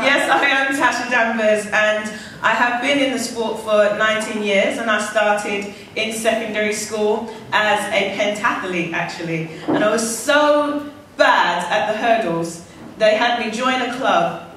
Yes, I am Tasha Danvers, and I have been in the sport for 19 years, and I started in secondary school as a pentathlete, actually. And I was so bad at the hurdles, they had me join a club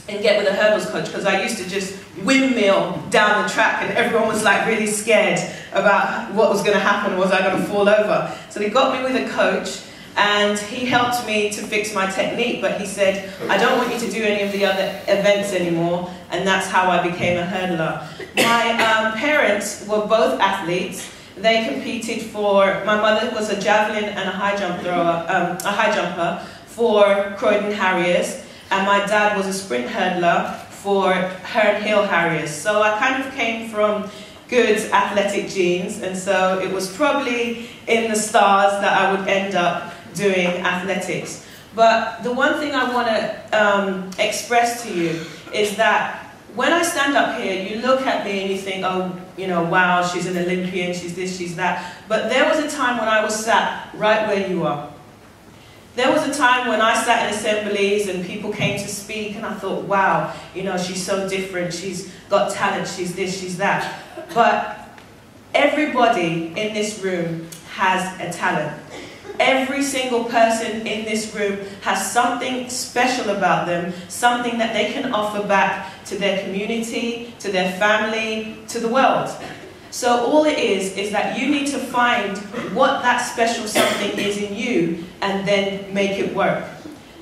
and get with a hurdles coach, because I used to just windmill down the track and everyone was like really scared about what was going to happen. Was I going to fall over? So they got me with a coach, and he helped me to fix my technique, but he said, I don't want you to do any of the other events anymore, and that's how I became a hurdler. My parents were both athletes. They competed for, my mother was a javelin and a high jump thrower, a high jumper for Croydon Harriers, and my dad was a sprint hurdler for Herne Hill Harriers. So I kind of came from good athletic genes, and so it was probably in the stars that I would end up doing athletics. But the one thing I want to express to you is that when I stand up here, you look at me and you think, oh, you know, wow, she's an Olympian, she's this, she's that. But there was a time when I was sat right where you are. There was a time when I sat in assemblies and people came to speak, and I thought, wow, you know, she's so different, she's got talent, she's this, she's that. But everybody in this room has a talent. Every single person in this room has something special about them, something that they can offer back to their community, to their family, to the world. So all it is that you need to find what that special something is in you and then make it work.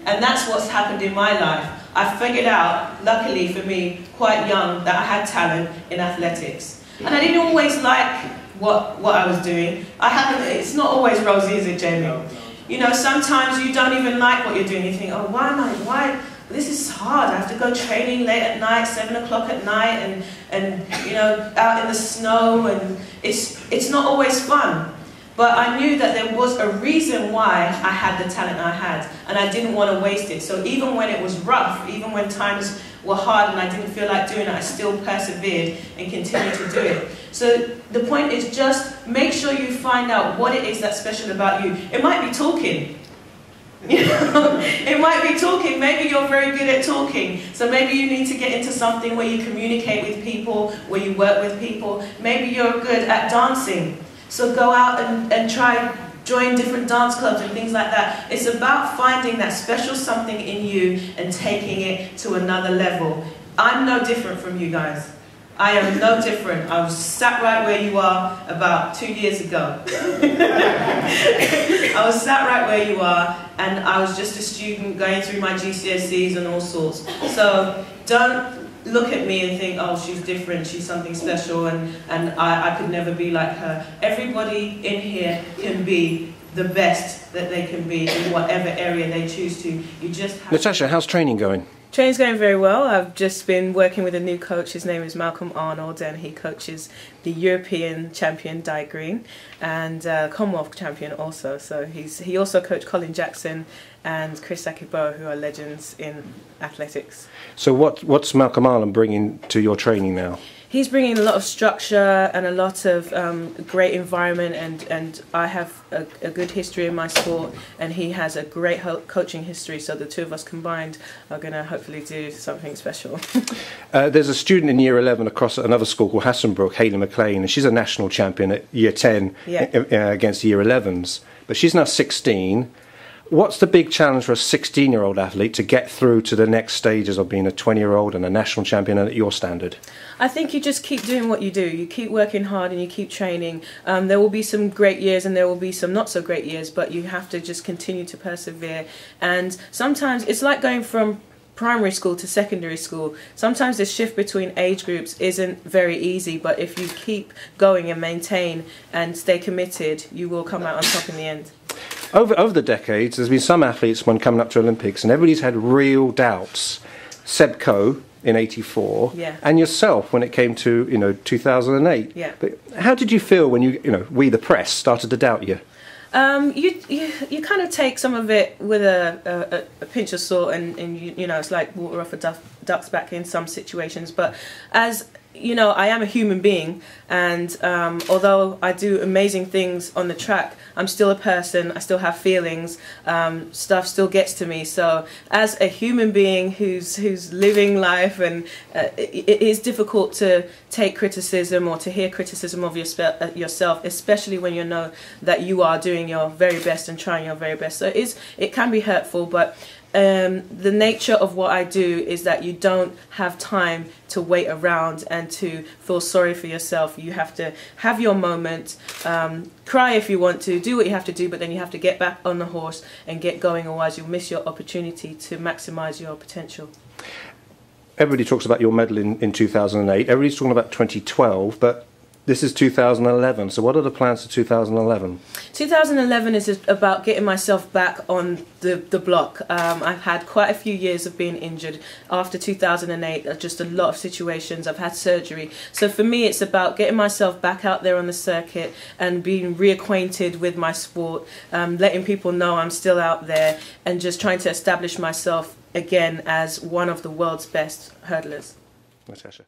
And that's what's happened in my life. I figured out, luckily for me, quite young, that I had talent in athletics. And I didn't always like what I was doing. It's not always rosy, is it, Jamie? No. You know, sometimes you don't even like what you're doing. You think, oh, why? This is hard. I have to go training late at night, 7 o'clock at night, and you know, out in the snow, and it's not always fun. But I knew that there was a reason why I had the talent I had, and I didn't want to waste it. So even when it was rough, even when times were hard and I didn't feel like doing it, I still persevered and continued to do it. So the point is, just make sure you find out what it is that's special about you. It might be talking. You know, it might be talking. Maybe you're very good at talking, so maybe you need to get into something where you communicate with people, where you work with people. Maybe you're good at dancing, so go out and join different dance clubs and things like that. It's about finding that special something in you and taking it to another level. I'm no different from you guys. I am no different. I was sat right where you are about 2 years ago. I was sat right where you are, and I was just a student going through my GCSEs and all sorts. So don't look at me and think, oh, she's different, she's something special, and I could never be like her. Everybody in here can be the best that they can be in whatever area they choose to. You just have Natasha, how's training going? Training's going very well. I've just been working with a new coach. His name is Malcolm Arnold, and he coaches the European champion Di Green and Commonwealth champion also. So he also coached Colin Jackson and Chris Akibo, who are legends in athletics. So what's Malcolm Arnold bringing to your training now? He's bringing a lot of structure and a lot of great environment, and I have a good history in my sport, and he has a great coaching history, so the two of us combined are going to hopefully do something special. There's a student in Year 11 across at another school called Hassenbrook, Hayley McLean, and she's a national champion at Year 10 against Year 11s, but she's now 16. What's the big challenge for a 16-year-old athlete to get through to the next stages of being a 20-year-old and a national champion at your standard? I think you just keep doing what you do. You keep working hard and you keep training. There will be some great years and there will be some not so great years, but you have to just continue to persevere. And sometimes it's like going from primary school to secondary school. Sometimes the shift between age groups isn't very easy, but if you keep going and maintain and stay committed, you will come out on top in the end. Over the decades, there's been some athletes when coming up to Olympics, and everybody's had real doubts. Seb Coe in '84, and yourself when it came to 2008. Yeah. But how did you feel when we the press started to doubt you? You kind of take some of it with a pinch of salt, and you know, it's like water off a duck's back in some situations. But as you know, I am a human being, and although I do amazing things on the track, I'm still a person. I still have feelings. Stuff still gets to me. So as a human being who's living life, and it is difficult to take criticism or to hear criticism of yourself, especially when you know that you are doing your very best and trying your very best. So it can be hurtful, but the nature of what I do is that you don't have time to wait around and to feel sorry for yourself. You have to have your moment, cry if you want to, do what you have to do, but then you have to get back on the horse and get going, otherwise you'll miss your opportunity to maximise your potential. Everybody talks about your medal in 2008. Everybody's talking about 2012, but this is 2011, so what are the plans for 2011? 2011 is about getting myself back on the block. I've had quite a few years of being injured. After 2008, just a lot of situations. I've had surgery. So for me, it's about getting myself back out there on the circuit and being reacquainted with my sport, letting people know I'm still out there, and just trying to establish myself again as one of the world's best hurdlers. Natasha.